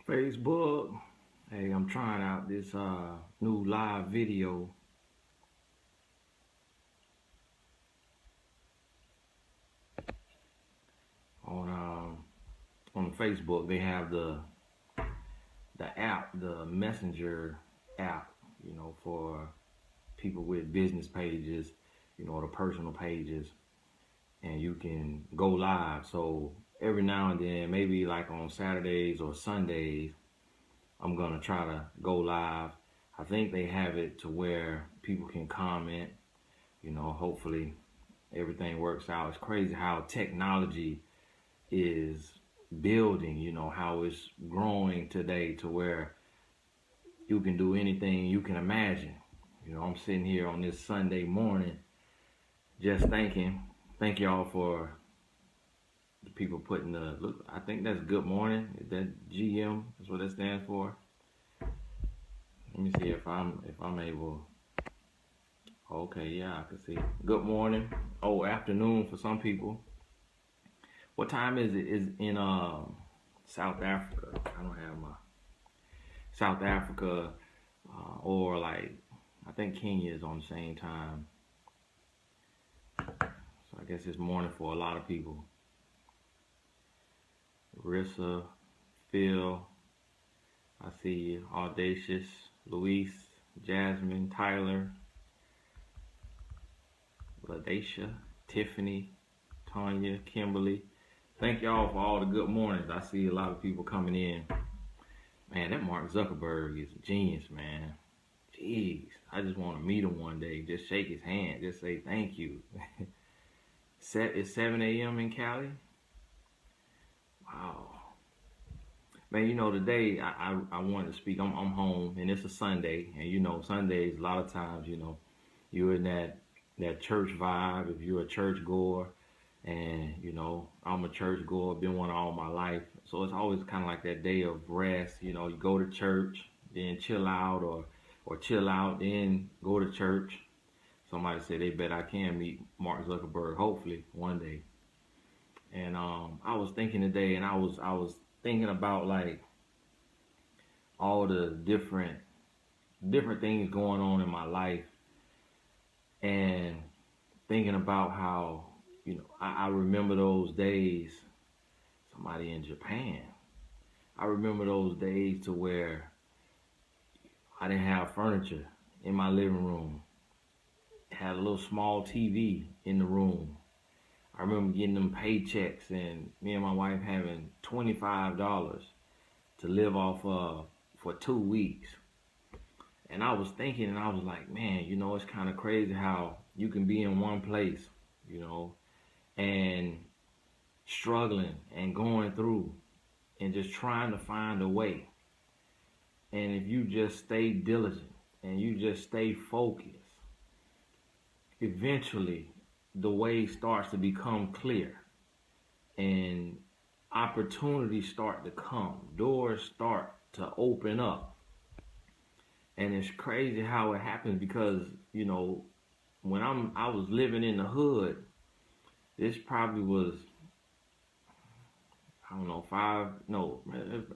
Facebook. Hey, I'm trying out this new live video on Facebook. They have the app, the Messenger app, for people with business pages, the personal pages, and you can go live. So every now and then, maybe like on Saturdays or Sundays, I'm gonna try to go live. I think they have it to where people can comment. Hopefully everything works out. It's crazy how technology is building, how it's growing today to where you can do anything you can imagine. I'm sitting here on this Sunday morning just thinking, thank y'all for the people putting look, I think that's good morning. Is that GM? That's what that stands for. Let me see if I'm able. Okay, yeah, I can see. Good morning. Oh, afternoon for some people. What time is it? Is in South Africa. I don't have my South Africa or like I think Kenya is on the same time. So I guess it's morning for a lot of people. Rissa, Phil, I see you. Audacious, Luis, Jasmine, Tyler, LaDacia, Tiffany, Tanya, Kimberly. Thank y'all for all the good mornings. I see a lot of people coming in. Man, that Mark Zuckerberg is a genius, man. Jeez, I just want to meet him one day. Just shake his hand. Just say thank you. It's 7 a.m. in Cali. Wow. Man, today I wanted to speak. I'm home, and it's a Sunday. And, Sundays, a lot of times, you're in that church vibe. If you're a church goer, and, I'm a church goer, been one all my life. So it's always kind of like that day of rest. You go to church, then chill out, or chill out, then go to church. Somebody said they bet I can meet Mark Zuckerberg, hopefully, one day. And I was thinking today, and I was thinking about like all the different things going on in my life, and thinking about how I remember those days. Somebody in Japan. I remember those days to where I didn't have furniture in my living room. Had a little small TV in the room. I remember getting them paychecks and me and my wife having $25 to live off of for 2 weeks. And I was thinking, and I was like, man, it's kind of crazy how you can be in one place, and struggling and going through and just trying to find a way. And if you just stay diligent and you just stay focused, eventually the way starts to become clear and opportunities start to come. Doors start to open up. And it's crazy how it happens because, when I was living in the hood, this probably was,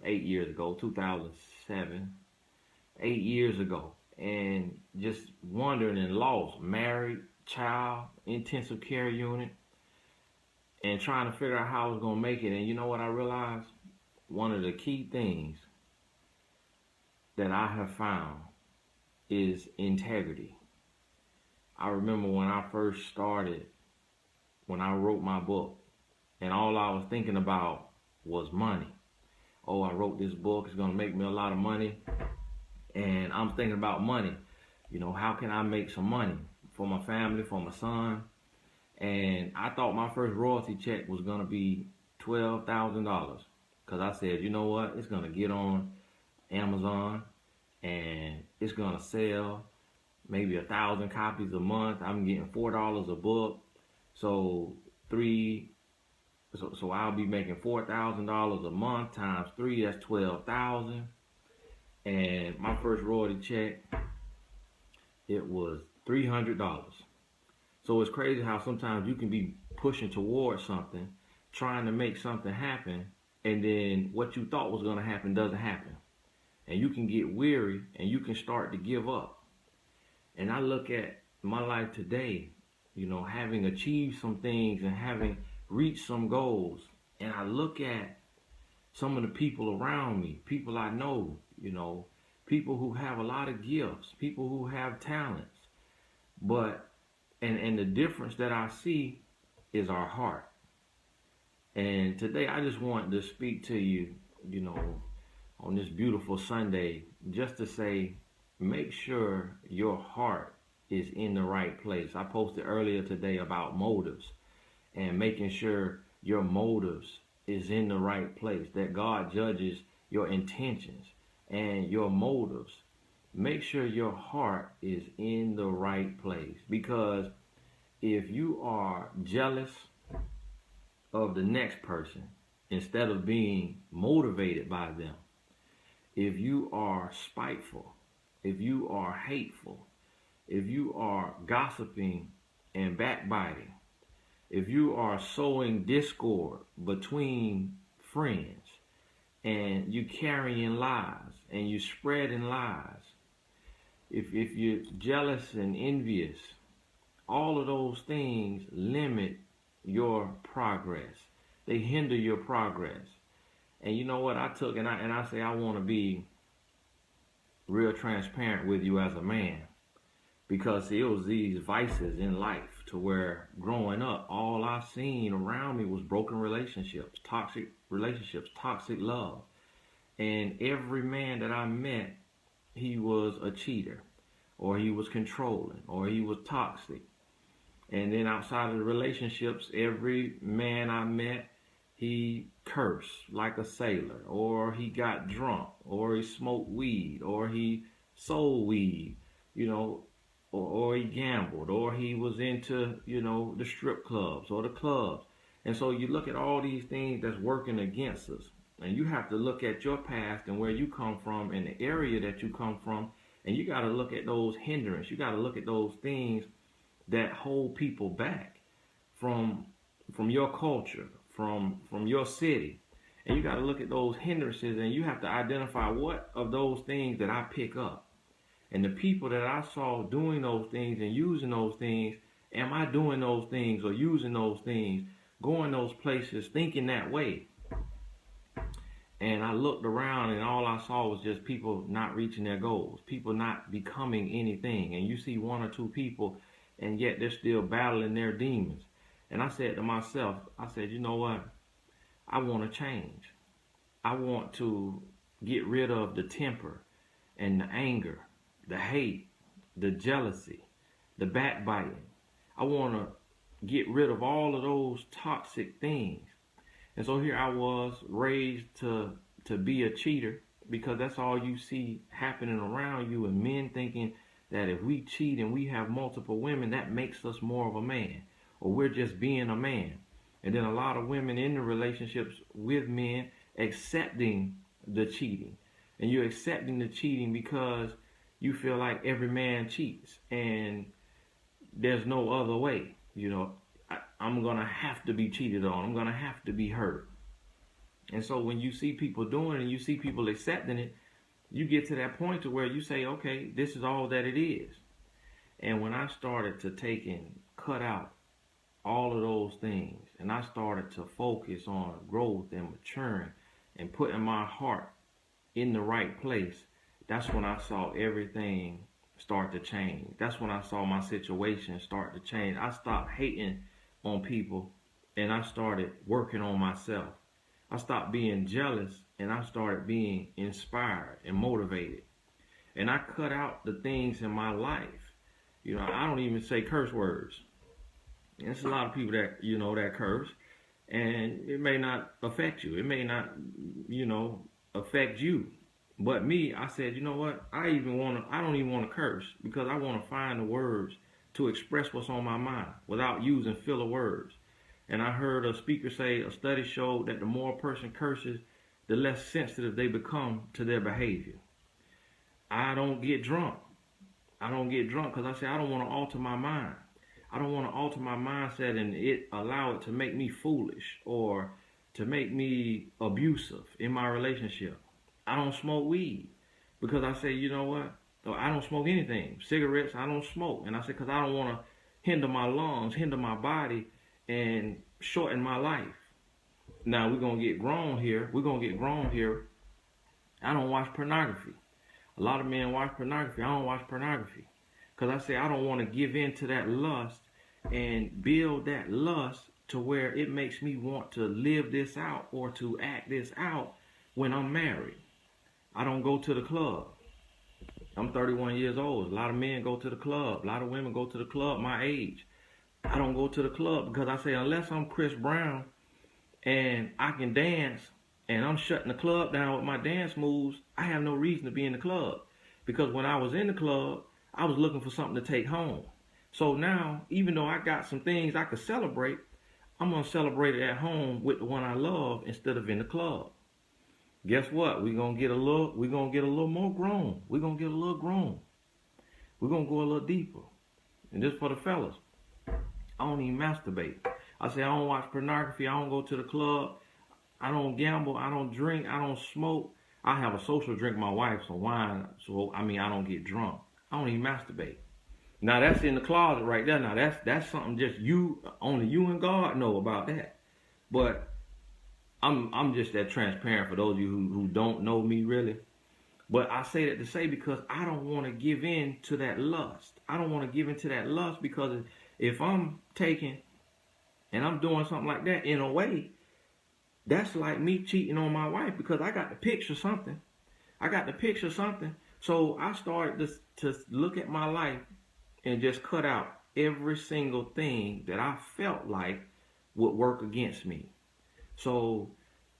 8 years ago, 2007, 8 years ago. And just wondering and lost, married, child, intensive care unit, and trying to figure out how I was going to make it. And you know what I realized? One of the key things that I have found is integrity. I remember when I first started, when I wrote my book, and all I was thinking about was money. Oh, I wrote this book, it's going to make me a lot of money. And I'm thinking about money. How can I make some money for my family, for my son? And I thought my first royalty check was going to be $12,000. Because I said, you know what? It's going to get on Amazon and it's going to sell maybe 1,000 copies a month. I'm getting $4 a book. So I'll be making $4,000 a month times 3, that's $12,000. And my first royalty check, it was $300. So it's crazy how sometimes you can be pushing towards something, trying to make something happen, and then what you thought was going to happen doesn't happen. And you can get weary and you can start to give up. And I look at my life today, having achieved some things and having reached some goals. And I look at some of the people around me, people I know, people who have a lot of gifts, people who have talents. But, and the difference that I see is our heart. And today I just wanted to speak to you, on this beautiful Sunday, just to say, make sure your heart is in the right place. I posted earlier today about motives and making sure your motives is in the right place, that God judges your intentions and your motives. Make sure your heart is in the right place, because if you are jealous of the next person instead of being motivated by them, if you are spiteful, if you are hateful, if you are gossiping and backbiting, if you are sowing discord between friends, and you carrying lies and you spreading lies, if you're jealous and envious, all of those things limit your progress. They hinder your progress. And you know what I took, and I say I want to be real transparent with you as a man, because it was these vices in life to where growing up, all I seen around me was broken relationships, toxic love. And every man that I met, he was a cheater, or he was controlling, or he was toxic. And then outside of the relationships, every man I met, he cursed like a sailor, or he got drunk, or he smoked weed, or he sold weed, or he gambled, or he was into, the strip clubs or the clubs. And so you look at all these things that's working against us, and you have to look at your past and where you come from and the area that you come from, and you got to look at those hindrances. You got to look at those things that hold people back from your culture, from your city. And you got to look at those hindrances, and you have to identify what of those things that I pick up. And the people that I saw doing those things and using those things, am I doing those things or using those things, going those places, thinking that way? And I looked around, and all I saw was just people not reaching their goals, people not becoming anything. And you see one or two people, and yet they're still battling their demons. And I said to myself, you know what? I want to change. I want to get rid of the temper and the anger, the hate, the jealousy, the backbiting. I want to get rid of all of those toxic things. And so here I was, raised to be a cheater, because that's all you see happening around you, and men thinking that if we cheat and we have multiple women, that makes us more of a man, or we're just being a man. And then a lot of women in the relationships with men accepting the cheating. And you're accepting the cheating because you feel like every man cheats and there's no other way. I'm going to have to be cheated on. I'm going to have to be hurt. And so when you see people doing it and you see people accepting it, you get to that point to where you say, okay, this is all that it is. And when I started to take and cut out all of those things, and I started to focus on growth and maturing and putting my heart in the right place, that's when I saw everything start to change. That's when I saw my situation start to change. I stopped hating on people, and I started working on myself. I stopped being jealous, and I started being inspired and motivated. And I cut out the things in my life. I don't even say curse words. There's a lot of people that, that curse, and it may not affect you. It may not, affect you. But me, I said, you know what? I don't even want to curse, because I want to find the words to express what's on my mind without using filler words. And I heard a speaker say a study showed that the more a person curses, the less sensitive they become to their behavior. I don't get drunk. Because I say I don't want to alter my mind. I don't want to alter my mindset and allow it to make me foolish or to make me abusive in my relationship. I don't smoke weed because I say, you know what? I don't smoke anything. Cigarettes, I don't smoke. And I said, because I don't want to hinder my lungs, hinder my body, and shorten my life. Now, we're going to get grown here. I don't watch pornography. A lot of men watch pornography. I don't watch pornography. Because I say I don't want to give in to that lust and build that lust to where it makes me want to live this out or to act this out when I'm married. I don't go to the club. I'm 31 years old. A lot of men go to the club. A lot of women go to the club my age. I don't go to the club because I say unless I'm Chris Brown and I can dance and I'm shutting the club down with my dance moves, I have no reason to be in the club. Because when I was in the club, I was looking for something to take home. So now, even though I got some things I could celebrate, I'm going to celebrate it at home with the one I love instead of in the club. Guess what? We're going to get a little more grown. We're going to get a little grown. We're going to go a little deeper. And just for the fellas, I don't even masturbate. I say I don't watch pornography. I don't go to the club. I don't gamble. I don't drink. I don't smoke. I have a social drink with my wife, some wine. So, I don't get drunk. I don't even masturbate. Now, that's in the closet right there. Now, that's something just only you and God know about that. But I'm just that transparent for those of you who don't know me really. But I say that to say because I don't want to give in to that lust. I don't want to give in to that lust because if I'm taking and I'm doing something like that, in a way, that's like me cheating on my wife because I got to picture something. So I started to look at my life and just cut out every single thing that I felt like would work against me. So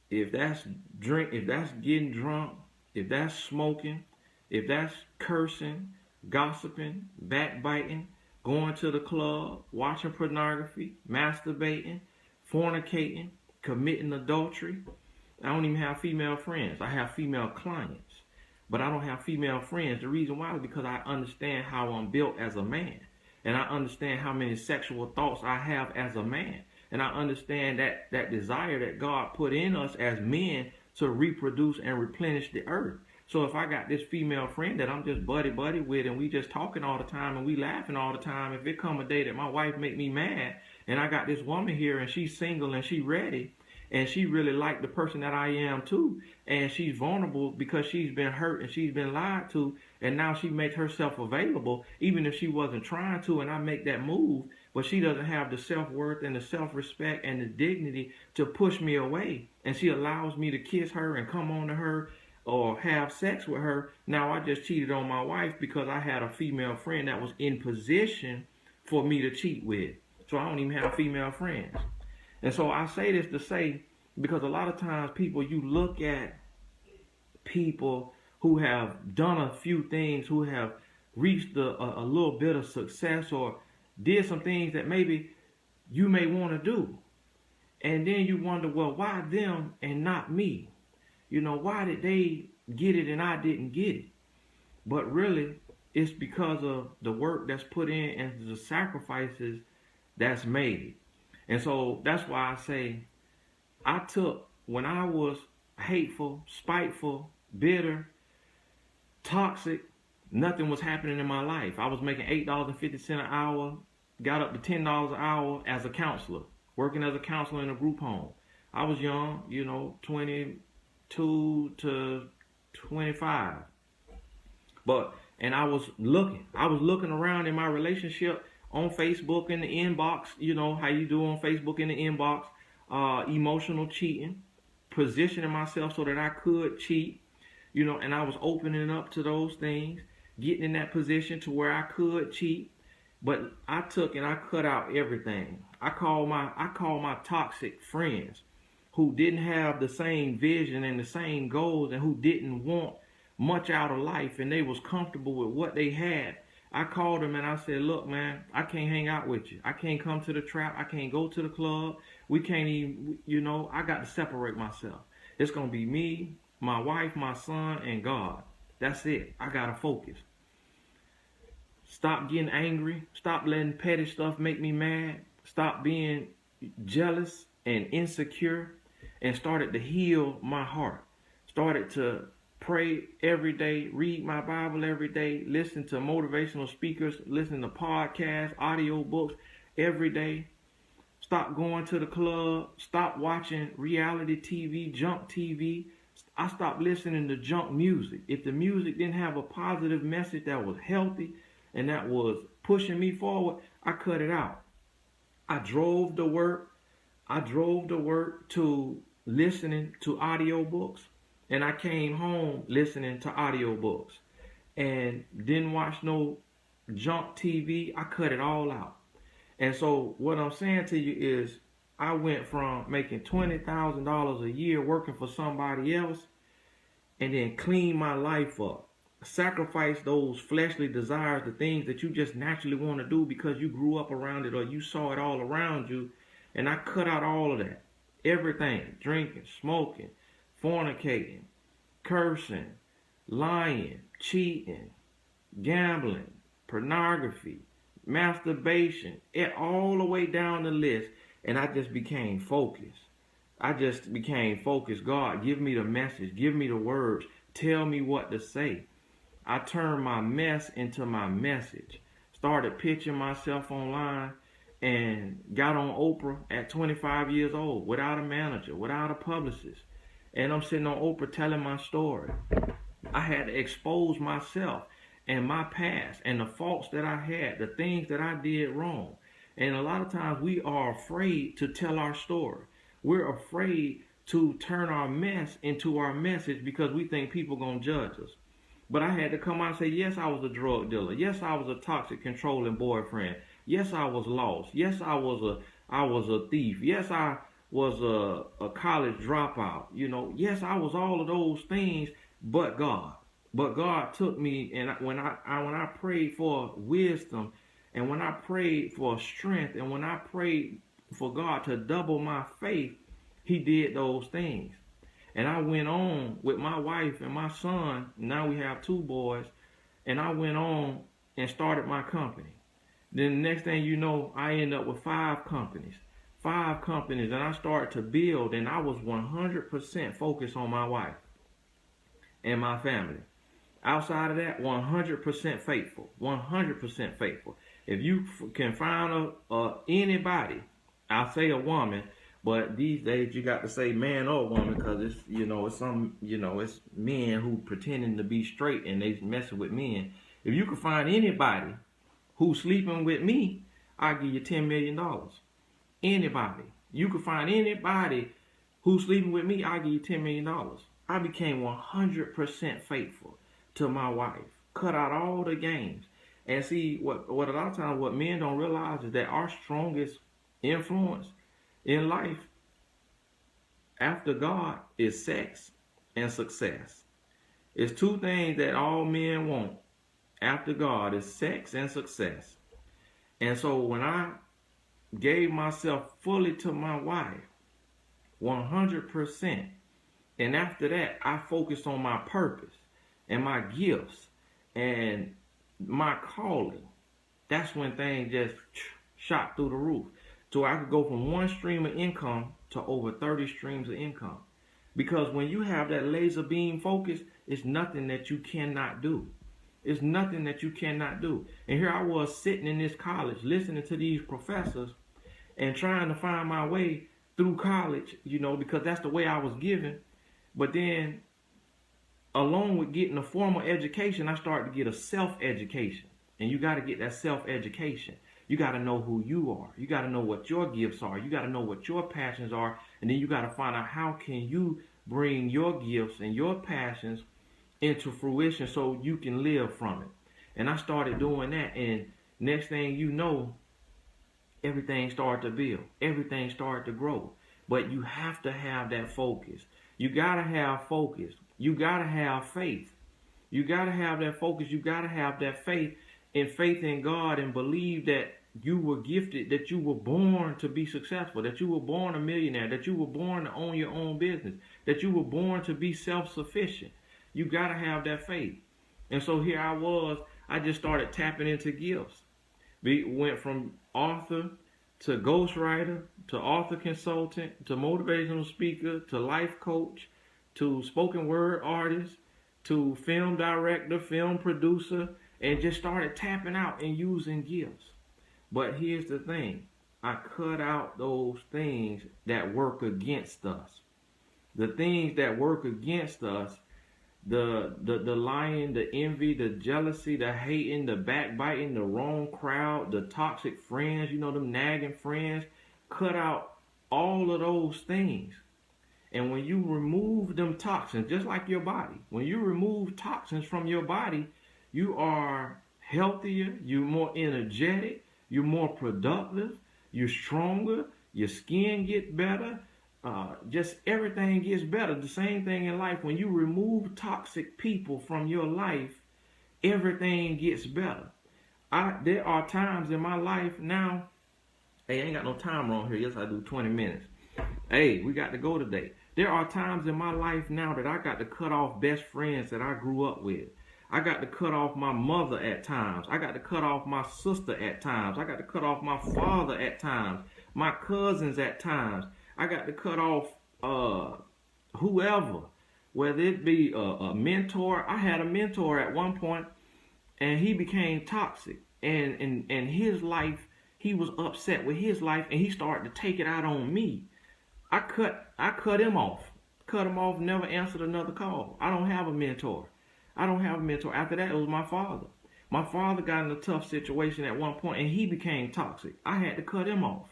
if that's getting drunk, if that's smoking, if that's cursing, gossiping, backbiting, going to the club, watching pornography, masturbating, fornicating, committing adultery, I don't even have female friends. I have female clients, but I don't have female friends. The reason why is because I understand how I'm built as a man, and I understand how many sexual thoughts I have as a man. And I understand that desire that God put in us as men to reproduce and replenish the earth. So if I got this female friend that I'm just buddy with and we just talking all the time and we laughing all the time, if it come a day that my wife make me mad and I got this woman here and she's single and she ready and she really like the person that I am too, and she's vulnerable because she's been hurt and she's been lied to, and now she makes herself available even if she wasn't trying to, and I make that move, but she doesn't have the self-worth and the self-respect and the dignity to push me away, and she allows me to kiss her and come on to her or have sex with her. Now I just cheated on my wife because I had a female friend that was in position for me to cheat with. So I don't even have female friends. And so I say this to say, because a lot of times you look at people who have done a few things, who have reached a little bit of success or did some things that maybe you may want to do. And then you wonder, well, why them and not me? Why did they get it and I didn't get it? But really, it's because of the work that's put in and the sacrifices that's made. And so that's why I say when I was hateful, spiteful, bitter, toxic, nothing was happening in my life. I was making $8.50 an hour, got up to $10 an hour as a counselor, working as a counselor in a group home. I was young, 22 to 25. And I was looking around in my relationship on Facebook in the inbox, how you do on Facebook in the inbox, emotional cheating, positioning myself so that I could cheat, and I was opening up to those things, getting in that position to where I could cheat. But I took and I cut out everything. I call my toxic friends who didn't have the same vision and the same goals and who didn't want much out of life and they was comfortable with what they had. I called them and I said, look, man, I can't hang out with you. I can't come to the trap. I can't go to the club. We can't even, I got to separate myself. It's going to be me, my wife, my son, and God. That's it. I got to focus. Stop getting angry. Stop letting petty stuff make me mad. Stop being jealous and insecure and started to heal my heart. Started to pray every day, read my Bible every day, listen to motivational speakers, listen to podcasts, audio books every day. Stop going to the club, stop watching reality TV, junk TV. I stopped listening to junk music. If the music didn't have a positive message that was healthy and that was pushing me forward, I cut it out. I drove to work. To listening to audiobooks, and I came home listening to audiobooks and didn't watch no junk TV. I cut it all out. And so what I'm saying to you is I went from making $20,000 a year working for somebody else and then clean my life up. Sacrifice those fleshly desires, the things that you just naturally want to do because you grew up around it or you saw it all around you. And I cut out all of that. Everything. Drinking, smoking, fornicating, cursing, lying, cheating, gambling, pornography, masturbation, all the way down the list. And I just became focused. God, give me the message. Give me the words. Tell me what to say. I turned my mess into my message. Started pitching myself online. And got on Oprah at 25 years old without a manager, without a publicist. And I'm sitting on Oprah telling my story. I had to expose myself and my past and the faults that I had, the things that I did wrong. And a lot of times we are afraid to tell our story. We're afraid to turn our mess into our message because we think people are going to judge us. But I had to come out and say, yes, I was a drug dealer. Yes, I was a toxic, controlling boyfriend. Yes, I was lost. Yes, I was a thief. Yes, I was a college dropout. Yes, I was all of those things, but God. But God took me, and when I prayed for wisdom, and when I prayed for strength, and when I prayed for God to double my faith, He did those things. And I went on with my wife and my son. Now we have 2 boys. And I went on and started my company. Then the next thing you know, I end up with 5 companies. 5 companies. And I started to build. And I was 100% focused on my wife and my family. Outside of that, 100% faithful. 100% faithful. If you can find anybody, I'll say a woman, but these days you got to say man or woman because it's it's men who pretending to be straight and they messing with men. If you can find anybody who's sleeping with me, I'll give you $10 million. Anybody. You can find anybody who's sleeping with me, I'll give you $10 million. I became 100% faithful to my wife. Cut out all the games. And see, what a lot of times what men don't realize is that our strongest influence in life after God is sex and success. It's 2 things that all men want after God is sex and success. And so when I gave myself fully to my wife, 100%, and after that I focused on my purpose and my gifts and my calling, that's when things just shot through the roof. So I could go from 1 stream of income to over 30 streams of income. Because when you have that laser beam focus, it's nothing that you cannot do. It's nothing that you cannot do. And here I was sitting in this college listening to these professors and trying to find my way through college, because that's the way I was given. But then along with getting a formal education, I started to get a self-education. And you got to get that self-education. You got to know who you are. You got to know what your gifts are. You got to know what your passions are. And then you got to find out how can you bring your gifts and your passions into fruition so you can live from it. And I started doing that. And next thing you know, everything started to build. Everything started to grow. But you have to have that focus. You got to have focus. You got to have faith. You got to have that focus. You got to have that faith in God and believe that you were gifted, that you were born to be successful, that you were born a millionaire, that you were born to own your own business, that you were born to be self-sufficient. You got to have that faith. And so here I just started tapping into gifts. We went from author, to ghostwriter, to author consultant, to motivational speaker, to life coach, to spoken word artist, to film director, film producer, and just started tapping out and using gifts. But here's the thing. I cut out those things that work against us. The things that work against us, the lying, the envy, the jealousy, the hating, the backbiting, the wrong crowd, the toxic friends, them nagging friends. Cut out all of those things. And when you remove them toxins, just like your body, when you remove toxins from your body, you are healthier, you're more energetic, you're more productive, you're stronger, your skin gets better, just everything gets better. The same thing in life. When you remove toxic people from your life, everything gets better. There are times in my life now, hey, I ain't got no timer on here. Yes, I do 20 minutes. Hey, we got to go today. There are times in my life now that I got to cut off best friends that I grew up with. I got to cut off my mother at times. I got to cut off my sister at times. I got to cut off my father at times. My cousins at times. I got to cut off whoever, whether it be a mentor. I had a mentor at one point, and he became toxic. And his life, he was upset with his life, and he started to take it out on me. I cut him off. Cut him off, never answered another call. I don't have a mentor. After that, it was my father. My father got in a tough situation at one point, and he became toxic. I had to cut him off.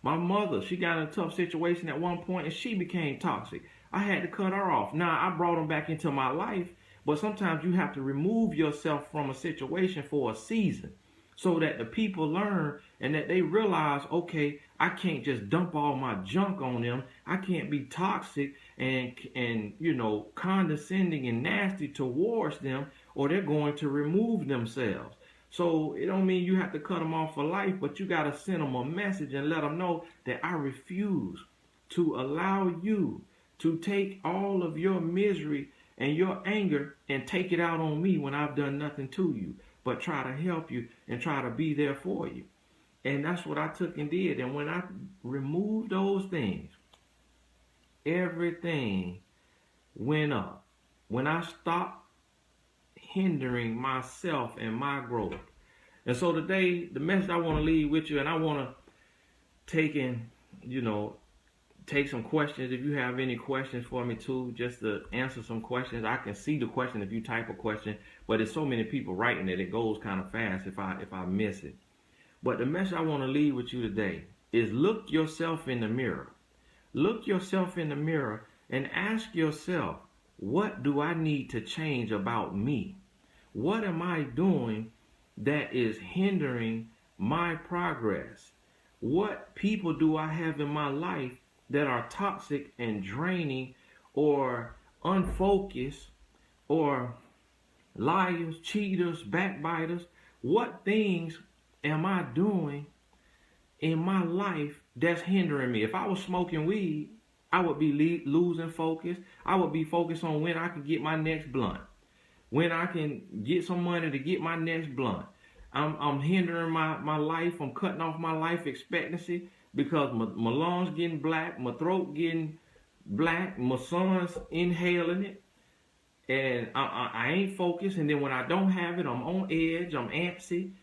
My mother, she got in a tough situation at one point, and she became toxic. I had to cut her off. Now, I brought him back into my life, but sometimes you have to remove yourself from a situation for a season so that the people learn and that they realize, okay, I can't just dump all my junk on them. I can't be toxic and condescending and nasty towards them, or they're going to remove themselves. So it don't mean you have to cut them off for life, but you got to send them a message and let them know that I refuse to allow you to take all of your misery and your anger and take it out on me when I've done nothing to you, but try to help you and try to be there for you. And that's what I took and did. And when I removed those things, everything went up. When I stopped hindering myself and my growth. And so today, the message I want to leave with you, and I want to take some questions. If you have any questions for me too, just to answer some questions. I can see the question if you type a question, but there's so many people writing it goes kind of fast if I miss it. But the message I want to leave with you today is look yourself in the mirror. Look yourself in the mirror and ask yourself, what do I need to change about me? What am I doing that is hindering my progress? What people do I have in my life that are toxic and draining or unfocused or liars, cheaters, backbiters? What things am I doing in my life that's hindering me? If I was smoking weed, I would be losing focus. I would be focused on when I can get my next blunt, when I can get some money to get my next blunt. I'm hindering my life. I'm cutting off my life expectancy because my lungs getting black, my throat getting black, my son's inhaling it, and I ain't focused. And then when I don't have it, I'm on edge, I'm antsy.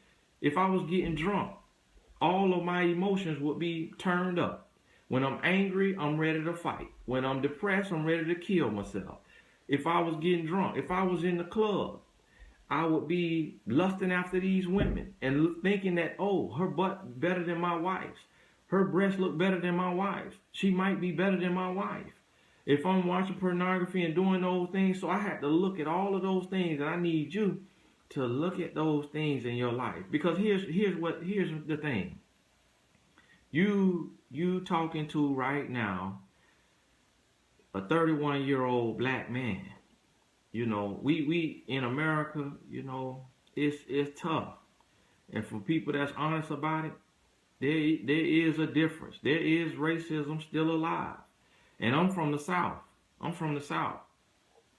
If I was getting drunk, all of my emotions would be turned up. When I'm angry, I'm ready to fight. When I'm depressed, I'm ready to kill myself. If I was getting drunk, if I was in the club, I would be lusting after these women and thinking that, oh, her butt better than my wife's. Her breasts look better than my wife's. She might be better than my wife. If I'm watching pornography and doing those things, so I had to look at all of those things, and I need you to look at those things in your life. Because here's the thing. You talking to right now a 31-year-old black man. We in America, it's tough. And for people that's honest about it, there is a difference. There is racism still alive. And I'm from the South.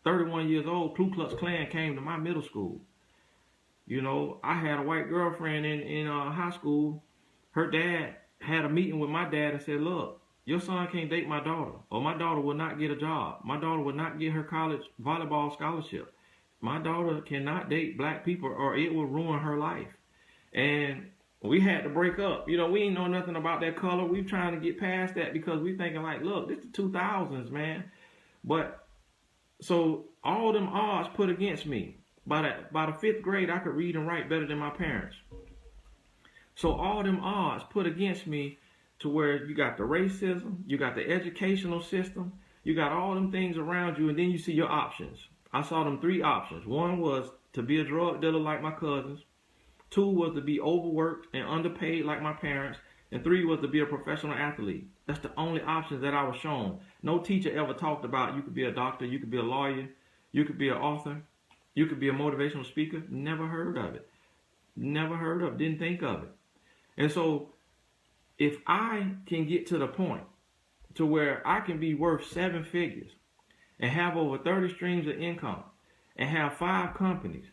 31 years old, Ku Klux Klan came to my middle school. I had a white girlfriend in high school. Her dad had a meeting with my dad and said, look, your son can't date my daughter, or my daughter will not get a job. My daughter will not get her college volleyball scholarship. My daughter cannot date black people or it will ruin her life. And we had to break up. You know, we ain't know nothing about that color. We trying to get past that because we thinking like, look, this is the 2000s, man. But so all them odds put against me. By the fifth grade, I could read and write better than my parents. So all them odds put against me to where you got the racism, you got the educational system, you got all them things around you, and then you see your options. I saw them 3 options. One was to be a drug dealer like my cousins. 2 was to be overworked and underpaid like my parents. And 3 was to be a professional athlete. That's the only options that I was shown. No teacher ever talked about you could be a doctor, you could be a lawyer, you could be an author, you could be a motivational speaker. Never heard of it. Never heard of it. Didn't think of it. And so if I can get to the point to where I can be worth 7 figures and have over 30 streams of income and have 5 companies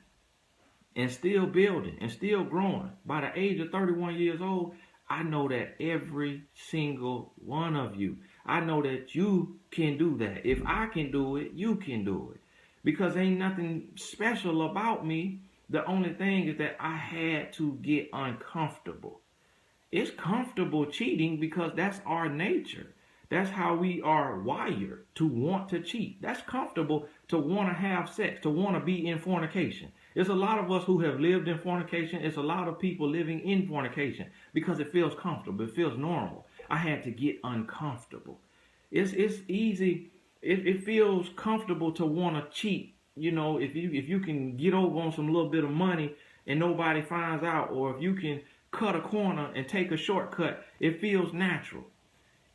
and still building and still growing by the age of 31 years old, I know that every single one of you, I know that you can do that. If I can do it, you can do it. Because ain't nothing special about me. The only thing is that I had to get uncomfortable. It's comfortable cheating because that's our nature. That's how we are wired, to want to cheat. That's comfortable to want to have sex, to want to be in fornication. There's a lot of us who have lived in fornication. It's a lot of people living in fornication because it feels comfortable. It feels normal. I had to get uncomfortable. It's easy. It feels comfortable to want to cheat. You know, if you can get over on some little bit of money and nobody finds out, or if you can cut a corner and take a shortcut, it feels natural.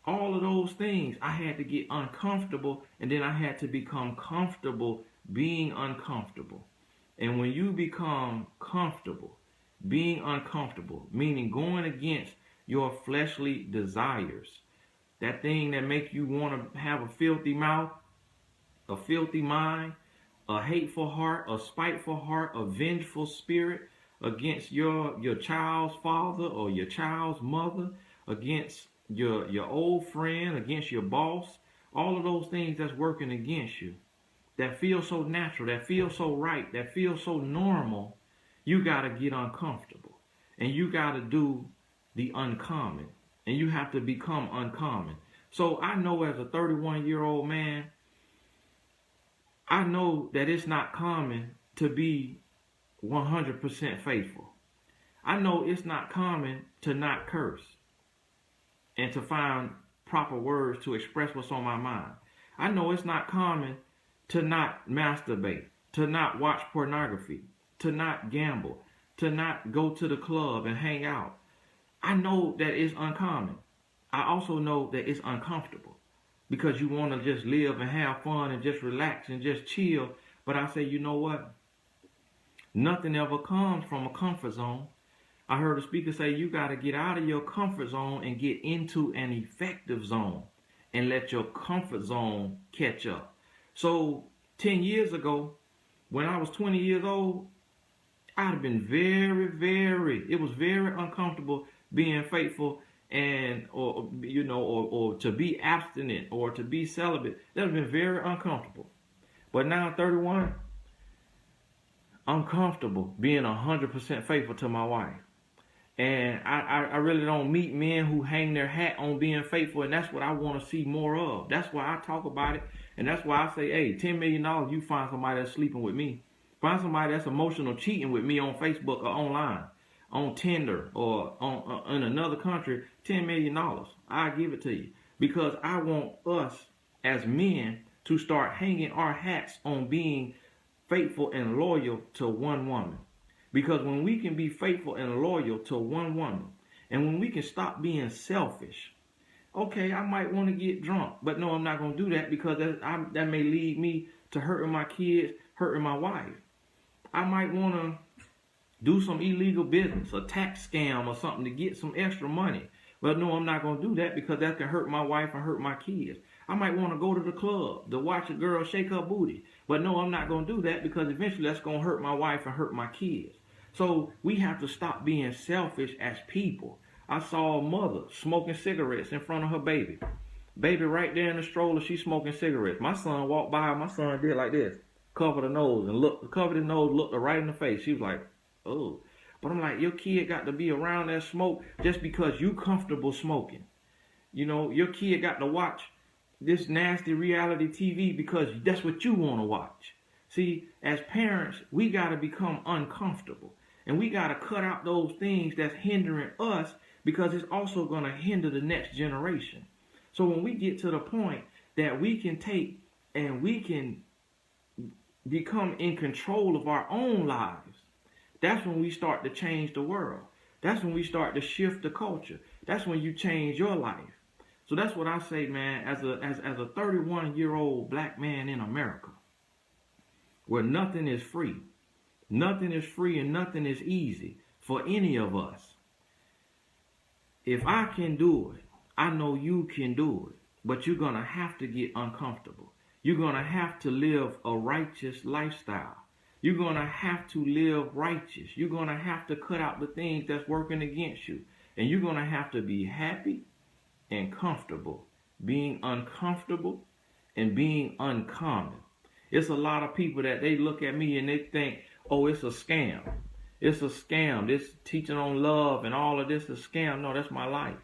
All of those things, I had to get uncomfortable, and then I had to become comfortable being uncomfortable. And when you become comfortable being uncomfortable, meaning going against your fleshly desires, that thing that makes you want to have a filthy mouth, a filthy mind, a hateful heart, a spiteful heart, a vengeful spirit against your child's father or your child's mother, against your old friend, against your boss, all of those things that's working against you, that feels so natural, that feels so right, that feels so normal, you got to get uncomfortable. And you got to do the uncommon. And you have to become uncommon. So I know as a 31-year-old man, I know that it's not common to be 100% faithful. I know it's not common to not curse and to find proper words to express what's on my mind. I know it's not common to not masturbate, to not watch pornography, to not gamble, to not go to the club and hang out. I know that it's uncommon. I also know that it's uncomfortable because you want to just live and have fun and just relax and just chill. But I say, you know what? Nothing ever comes from a comfort zone. I heard a speaker say you got to get out of your comfort zone and get into an effective zone and let your comfort zone catch up. So 10 years ago, when I was 20 years old, I'd have been it was very uncomfortable being faithful or to be abstinent or to be celibate. That would have been very uncomfortable. But now 31, I'm comfortable being 100% faithful to my wife. And I really don't meet men who hang their hat on being faithful, and that's what I want to see more of. That's why I talk about it, and that's why I say, hey, $10 million, you find somebody that's sleeping with me. Find somebody that's emotional cheating with me on Facebook or online, on Tinder or in another country, $10 million. I'll give it to you because I want us as men to start hanging our hats on being faithful and loyal to one woman. Because when we can be faithful and loyal to one woman, and when we can stop being selfish, okay, I might want to get drunk, but no, I'm not going to do that because that may lead me to hurting my kids, hurting my wife. I might want to do some illegal business, a tax scam or something to get some extra money. But no, I'm not going to do that because that can hurt my wife and hurt my kids. I might want to go to the club to watch a girl shake her booty. But no, I'm not going to do that because eventually that's going to hurt my wife and hurt my kids. So we have to stop being selfish as people. I saw a mother smoking cigarettes in front of her baby. Baby right there in the stroller, she's smoking cigarettes. My son walked by, my son did like this, covered her nose and covered his nose, looked her right in the face. She was like, oh. But I'm like, your kid got to be around that smoke just because you comfortable smoking. You know, your kid got to watch this nasty reality TV because that's what you want to watch. See, as parents, we got to become uncomfortable. And we got to cut out those things that's hindering us because it's also going to hinder the next generation. So when we get to the point that we can take and we can become in control of our own lives, that's when we start to change the world. That's when we start to shift the culture. That's when you change your life. So that's what I say, man, as a 31-year-old black man in America, where nothing is free. Nothing is free and nothing is easy for any of us. If I can do it, I know you can do it. But you're going to have to get uncomfortable. You're going to have to live a righteous lifestyle. You're going to have to live righteous. You're going to have to cut out the things that's working against you. And you're going to have to be happy and comfortable, being uncomfortable and being uncommon. It's a lot of people that they look at me and they think, oh, it's a scam. It's a scam. This teaching on love and all of this is a scam. No, that's my life.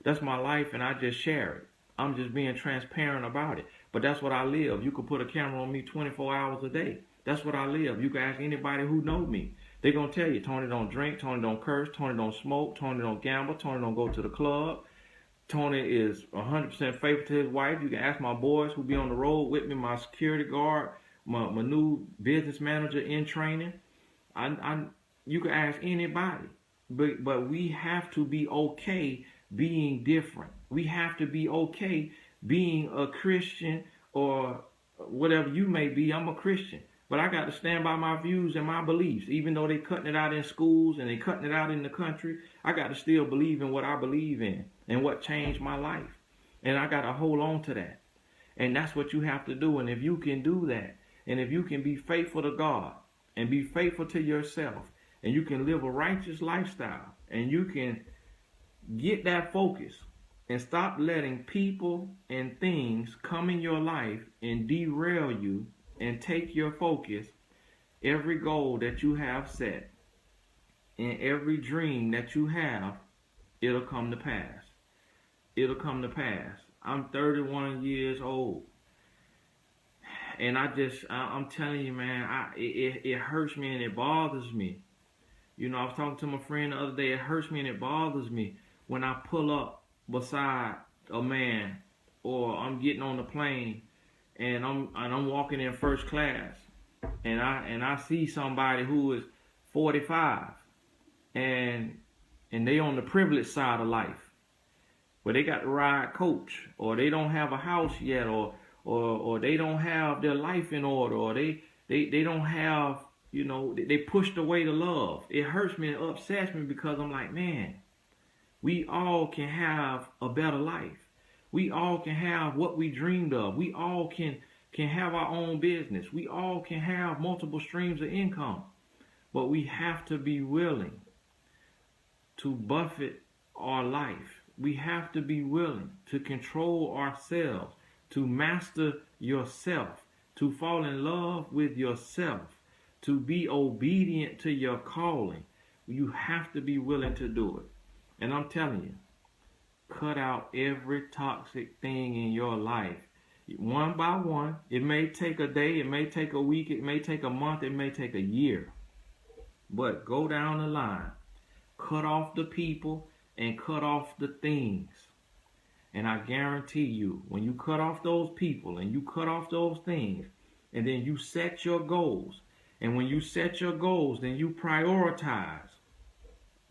That's my life and I just share it. I'm just being transparent about it. But that's what I live. You could put a camera on me 24 hours a day. That's what I live. You can ask anybody who knows me. They're going to tell you, Tony don't drink, Tony don't curse, Tony don't smoke, Tony don't gamble, Tony don't go to the club. Tony is 100% faithful to his wife. You can ask my boys who be on the road with me, my security guard, my new business manager in training. You can ask anybody. But we have to be okay being different. We have to be okay being a Christian or whatever you may be. I'm a Christian. But I got to stand by my views and my beliefs. Even though they cutting it out in schools and they cutting it out in the country, I got to still believe in what I believe in and what changed my life. And I got to hold on to that. And that's what you have to do. And if you can do that, and if you can be faithful to God and be faithful to yourself, and you can live a righteous lifestyle, and you can get that focus and stop letting people and things come in your life and derail you and take your focus, every goal that you have set and every dream that you have, it'll come to pass. It'll come to pass. I'm 31 years old. And I'm telling you, man, it hurts me and it bothers me. You know, I was talking to my friend the other day. It hurts me and it bothers me when I pull up beside a man, or I'm getting on the plane and I'm walking in first class, and I see somebody who is 45 and they on the privileged side of life, where they got to ride coach, or they don't have a house yet, or they don't have their life in order, or they don't have, you know, they pushed away the love. It hurts me and upsets me because I'm like, man, we all can have a better life. We all can have what we dreamed of. We all can have our own business. We all can have multiple streams of income. But we have to be willing to buffet our life. We have to be willing to control ourselves, to master yourself, to fall in love with yourself, to be obedient to your calling. You have to be willing to do it. And I'm telling you, cut out every toxic thing in your life. One by one. It may take a day, it may take a week, it may take a month, it may take a year. But go down the line. Cut off the people and cut off the things. And I guarantee you, when you cut off those people and you cut off those things, and then you set your goals, and when you set your goals, then you prioritize.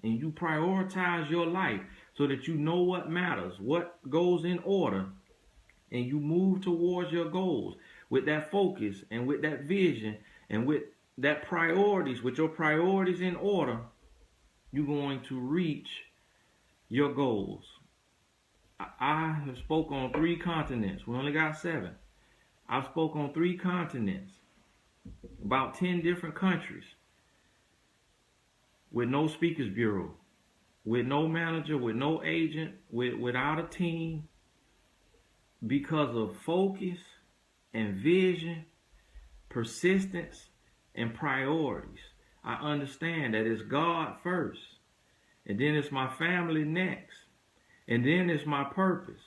And you prioritize your life so that you know what matters, what goes in order, and you move towards your goals with that focus and with that vision and with that priorities, with your priorities in order, you're going to reach your goals. I have spoke on 3 continents. We only got 7. I've spoke on 3 continents, about 10 different countries, with no speakers bureau. with no manager, with no agent, without a team, because of focus and vision, persistence, and priorities. I understand that it's God first, and then it's my family next, and then it's my purpose.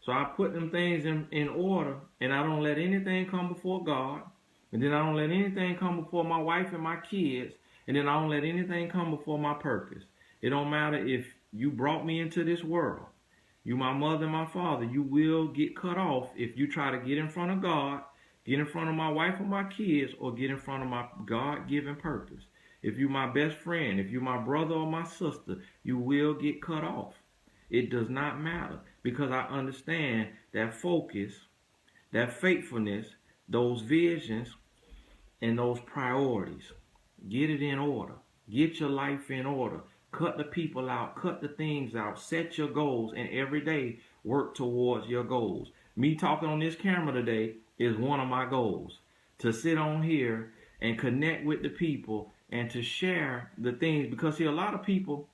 So I put them things in order, and I don't let anything come before God, and then I don't let anything come before my wife and my kids, and then I don't let anything come before my purpose. It don't matter if you brought me into this world. You my mother and my father. You will get cut off if you try to get in front of God, get in front of my wife or my kids, or get in front of my God-given purpose. If you my best friend, if you my brother or my sister, you will get cut off. It does not matter, because I understand that focus, that faithfulness, those visions, and those priorities. Get it in order. Get your life in order. Cut the people out. Cut the things out. Set your goals, and every day work towards your goals. Me talking on this camera today is one of my goals. To sit on here and connect with the people and to share the things. Because see, a lot of people,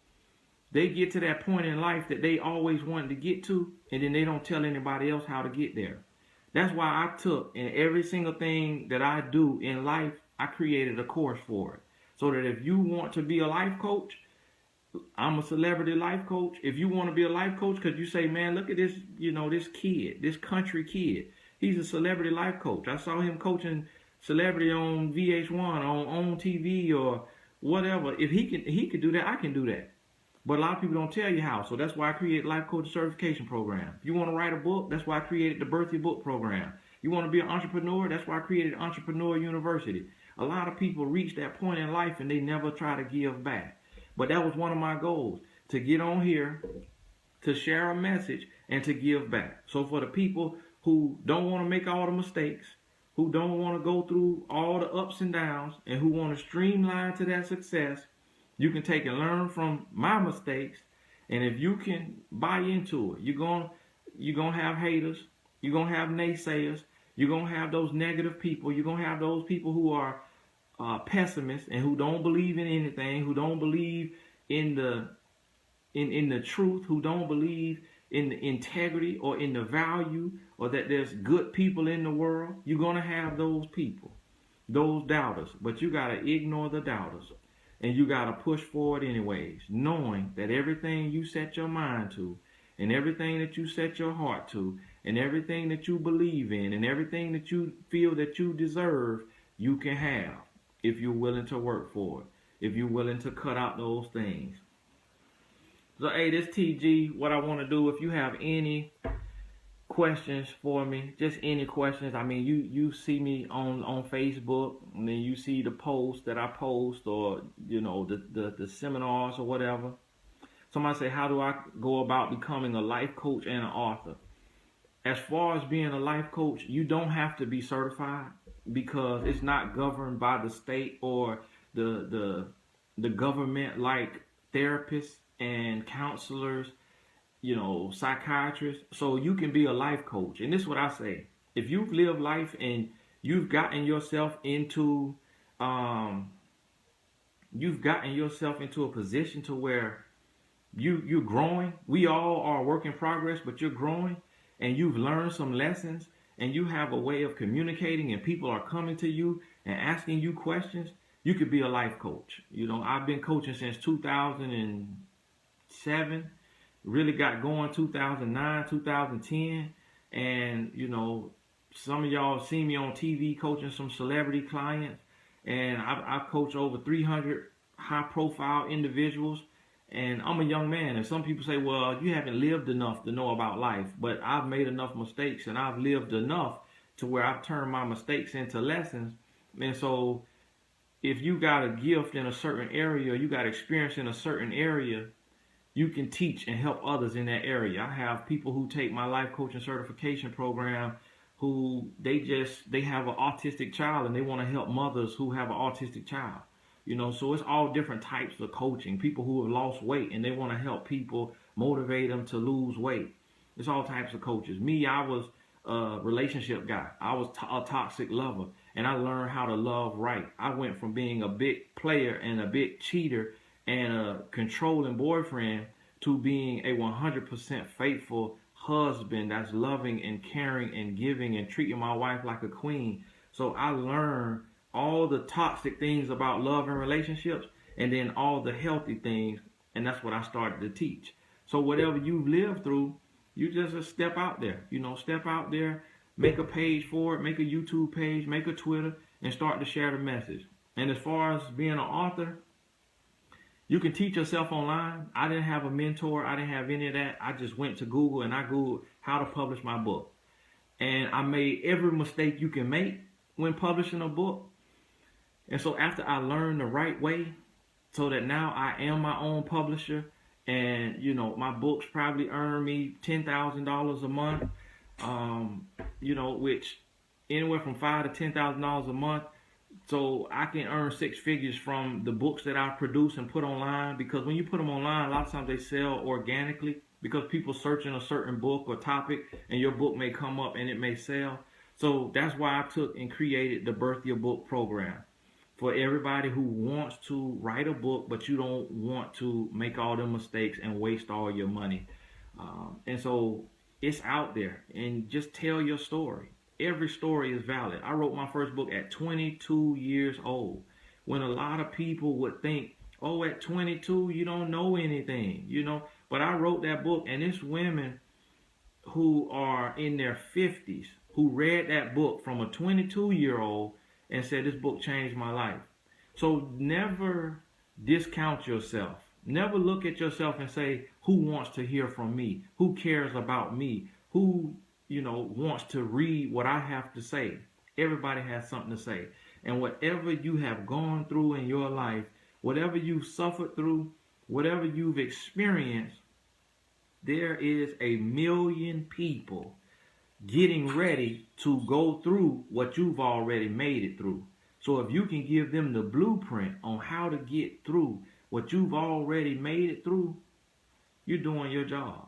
they get to that point in life that they always wanted to get to, and then they don't tell anybody else how to get there. That's why I took, in every single thing that I do in life, I created a course for it. So that if you want to be a life coach, I'm a celebrity life coach. If you want to be a life coach, because you say, man, look at this, this kid, this country kid. He's a celebrity life coach. I saw him coaching celebrity on VH1, on TV or whatever. If he could do that, I can do that. But a lot of people don't tell you how. So that's why I created Life Coach Certification Program. If you want to write a book, that's why I created the Birth Your Book Program. You want to be an entrepreneur, that's why I created Entrepreneur University. A lot of people reach that point in life and they never try to give back. But that was one of my goals, to get on here, to share a message, and to give back. So for the people who don't want to make all the mistakes, who don't want to go through all the ups and downs, and who want to streamline to that success, you can take and learn from my mistakes. And if you can buy into it, you're going to have haters, you're going to have naysayers, you're going to have those negative people, you're going to have those people who are pessimists and who don't believe in anything, who don't believe in the truth, who don't believe in the integrity or in the value, or that there's good people in the world. You're going to have those people, those doubters. But you got to ignore the doubters. And you got to push forward anyways, knowing that everything you set your mind to, and everything that you set your heart to, and everything that you believe in, and everything that you feel that you deserve, you can have if you're willing to work for it, if you're willing to cut out those things. So, hey, this TG, what I want to do, if you have any questions for me, just any questions. I mean, you see me on Facebook, and then you see the posts that I post, or the seminars or whatever. Somebody say, how do I go about becoming a life coach and an author? As far as being a life coach, you don't have to be certified, because it's not governed by the state or the government like therapists and counselors, psychiatrists. So you can be a life coach. And this is what I say. If you've lived life and you've gotten yourself into a position to where you're growing. We all are a work in progress, but you're growing, and you've learned some lessons, and you have a way of communicating, and people are coming to you and asking you questions, you could be a life coach. I've been coaching since 2007. Really got going 2009, 2010. And, some of y'all see me on TV coaching some celebrity clients. And I've coached over 300 high-profile individuals. And I'm a young man. And some people say, well, you haven't lived enough to know about life. But I've made enough mistakes, and I've lived enough to where I've turned my mistakes into lessons. And so if you got a gift in a certain area, you got experience in a certain area, you can teach and help others in that area. I have people who take my life coaching certification program who they have an autistic child, and they want to help mothers who have an autistic child. So it's all different types of coaching. People who have lost weight and they want to help people, motivate them to lose weight. It's all types of coaches. Me, I was a relationship guy. I was a toxic lover, and I learned how to love right. I went from being a big player and a big cheater and a controlling boyfriend to being a 100% faithful husband that's loving and caring and giving and treating my wife like a queen. So I learned all the toxic things about love and relationships, and then all the healthy things, and that's what I started to teach. So whatever you've lived through, you just step out there. Step out there, make a page for it, make a YouTube page, make a Twitter, and start to share the message. And as far as being an author, you can teach yourself online. I didn't have a mentor. I didn't have any of that. I just went to Google and I Googled how to publish my book. And I made every mistake you can make when publishing a book. And so after I learned the right way, so that now I am my own publisher, and my books probably earn me $10,000 a month, which anywhere from $5,000 to $10,000 a month. So I can earn six figures from the books that I produce and put online, because when you put them online, a lot of times they sell organically because people searching a certain book or topic, and your book may come up and it may sell. So that's why I took and created the Birth Your Book program for everybody who wants to write a book, but you don't want to make all the mistakes and waste all your money. And so it's out there, and just tell your story. Every story is valid. I wrote my first book at 22 years old, when a lot of people would think, oh, at 22, you don't know anything, But I wrote that book, and it's women who are in their 50s who read that book from a 22-year-old and said, this book changed my life. So never discount yourself. Never look at yourself and say, who wants to hear from me? Who cares about me? Who wants to read what I have to say? Everybody has something to say. And whatever you have gone through in your life, whatever you've suffered through, whatever you've experienced, there is a million people getting ready to go through what you've already made it through. So if you can give them the blueprint on how to get through what you've already made it through, you're doing your job.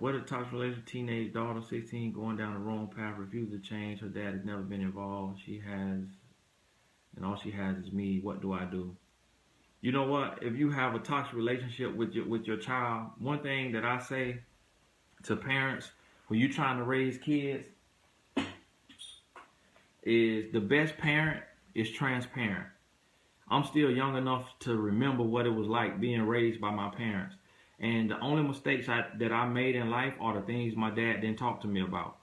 What a toxic relationship, teenage daughter, 16, going down the wrong path, refuses to change. Her dad has never been involved. And all she has is me. What do I do? You know what? If you have a toxic relationship with your child, one thing that I say to parents when you're trying to raise kids is the best parent is transparent. I'm still young enough to remember what it was like being raised by my parents. And the only mistakes that I made in life are the things my dad didn't talk to me about.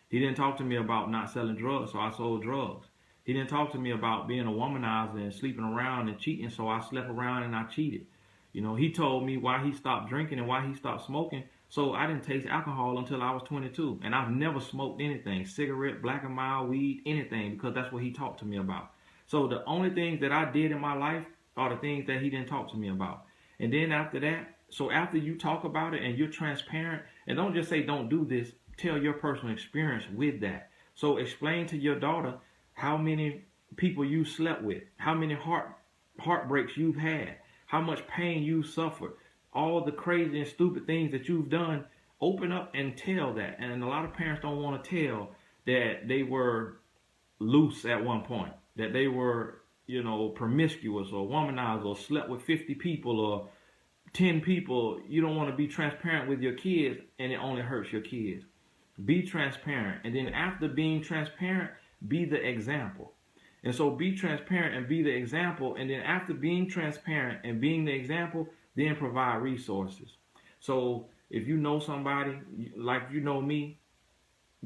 He didn't talk to me about not selling drugs, so I sold drugs. He didn't talk to me about being a womanizer and sleeping around and cheating, so I slept around and I cheated. He told me why he stopped drinking and why he stopped smoking, so I didn't taste alcohol until I was 22. And I've never smoked anything, cigarette, black and mild, weed, anything, because that's what he talked to me about. So the only things that I did in my life are the things that he didn't talk to me about. And then after that, so after you talk about it and you're transparent, and don't just say don't do this, tell your personal experience with that. So explain to your daughter how many people you slept with, how many heartbreaks you've had, how much pain you suffered, all the crazy and stupid things that you've done. Open up and tell that. And a lot of parents don't want to tell that they were loose at one point, that they were, promiscuous or womanized or slept with 50 people or 10 people. You don't want to be transparent with your kids, and it only hurts your kids. Be transparent. And then after being transparent, be the example. And so be transparent and be the example. And then after being transparent and being the example, then provide resources. So if you know somebody, like me,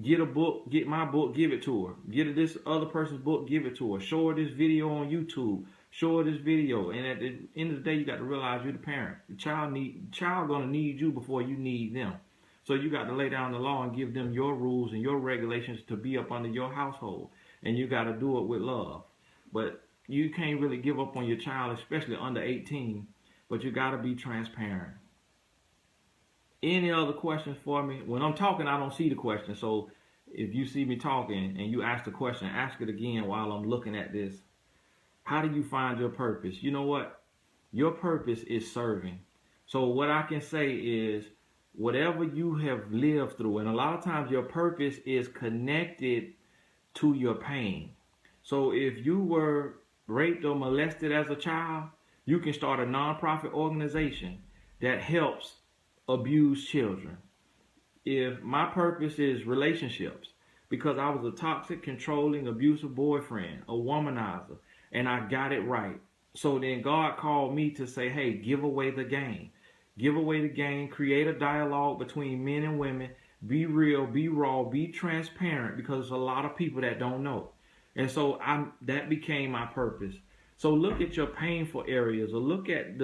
get a book, get my book, give it to her. Get this other person's book, give it to her. Show her this video on YouTube. Show her this video. And at the end of the day, you got to realize you're the parent. The child gonna need you before you need them. So you got to lay down the law and give them your rules and your regulations to be up under your household. And you got to do it with love. But you can't really give up on your child, especially under 18. But you got to be transparent. Any other questions for me? When I'm talking, I don't see the question. So if you see me talking and you ask the question, ask it again while I'm looking at this. How do you find your purpose? You know what? Your purpose is serving. So what I can say is, whatever you have lived through, and a lot of times your purpose is connected to your pain. So if you were raped or molested as a child, you can start a nonprofit organization that helps abused children. If my purpose is relationships, because I was a toxic, controlling, abusive boyfriend, a womanizer, and I got it right. So then God called me to say, hey, give away the game. Give away the game, create a dialogue between men and women, be real, be raw, be transparent, because there's a lot of people that don't know. And so that became my purpose. So look at your painful areas, or look at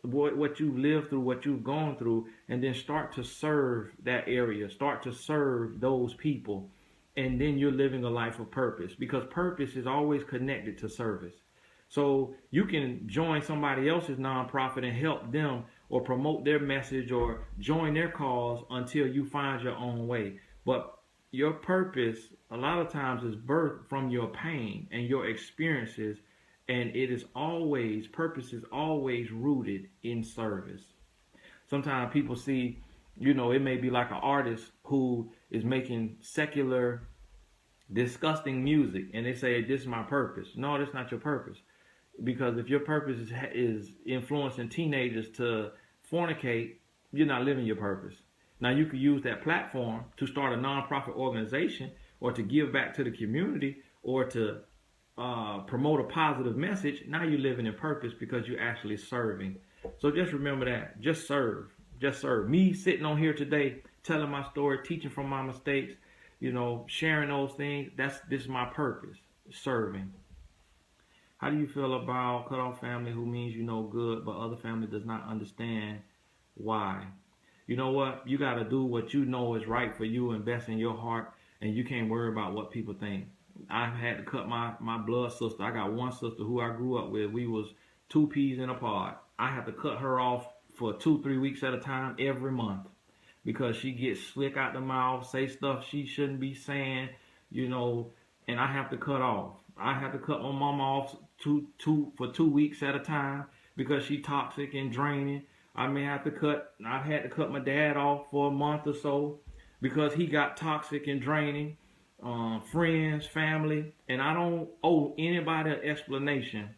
what you've lived through, what you've gone through, and then start to serve that area, start to serve those people, and then you're living a life of purpose, because purpose is always connected to service. So you can join somebody else's nonprofit and help them or promote their message or join their cause until you find your own way. But your purpose a lot of times is birthed from your pain and your experiences, and purpose is always rooted in service. Sometimes people see, it may be like an artist who is making secular, disgusting music, and they say, this is my purpose. No, that's not your purpose. Because if your purpose is influencing teenagers to fornicate, you're not living your purpose. Now, you could use that platform to start a nonprofit organization, or to give back to the community, or to promote a positive message. Now you're living in purpose because you're actually serving. So just remember that. Just serve. Just serve. Me sitting on here today, telling my story, teaching from my mistakes, sharing those things, this is my purpose, serving. How do you feel about cutoff family who means you know good, but other family does not understand why? You know what? You got to do what you know is right for you and best in your heart, and you can't worry about what people think. I've had to cut my blood sister. I got one sister who I grew up with. We was 2 peas in a pod. I have to cut her off for 2-3 weeks at a time every month, because she gets slick out the mouth, say stuff she shouldn't be saying, and I have to cut off. I have to cut my mama off for 2 weeks at a time because she toxic and draining. I've had to cut my dad off for a month or so because he got toxic and draining. Friends, family, and I don't owe anybody an explanation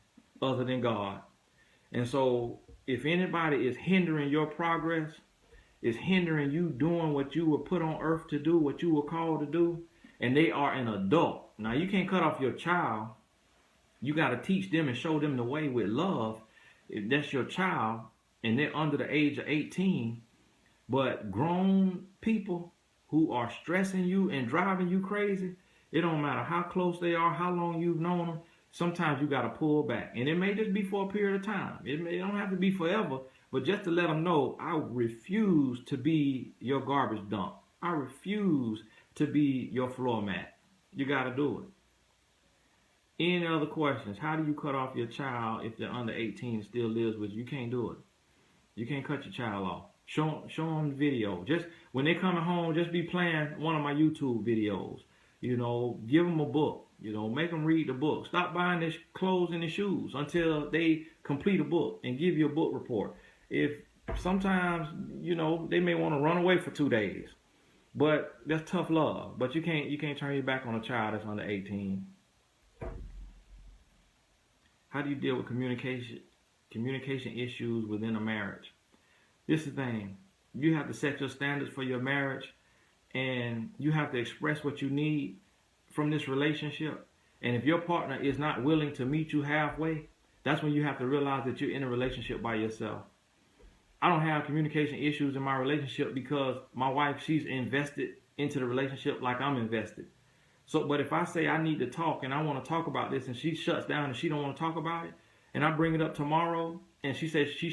other than God. And so if anybody is hindering your progress, is hindering you doing what you were put on earth to do, what you were called to do, and they are an adult. Now, you can't cut off your child. You got to teach them and show them the way with love. If that's your child and they're under the age of 18, but grown people who are stressing you and driving you crazy, it don't matter how close they are, how long you've known them, sometimes you got to pull back. And it may just be for a period of time. It don't have to be forever, but just to let them know, I refuse to be your garbage dump. I refuse to be your floor mat. You got to do it. Any other questions? How do you cut off your child if they're under 18 and still lives with you? You can't do it. You can't cut your child off. Show them the video. Just when they're coming home, just be playing one of my YouTube videos. Give them a book. Make them read the book. Stop buying their clothes and their shoes until they complete a book and give you a book report. If sometimes, they may want to run away for 2 days, but that's tough love. But you can't turn your back on a child that's under 18. How do you deal with communication issues within a marriage? This is the thing. You have to set your standards for your marriage, and you have to express what you need from this relationship. And if your partner is not willing to meet you halfway, that's when you have to realize that you're in a relationship by yourself. I don't have communication issues in my relationship because my wife, she's invested into the relationship like I'm invested. So, but if I say I need to talk and I want to talk about this and she shuts down and she don't want to talk about it, and I bring it up tomorrow and she says she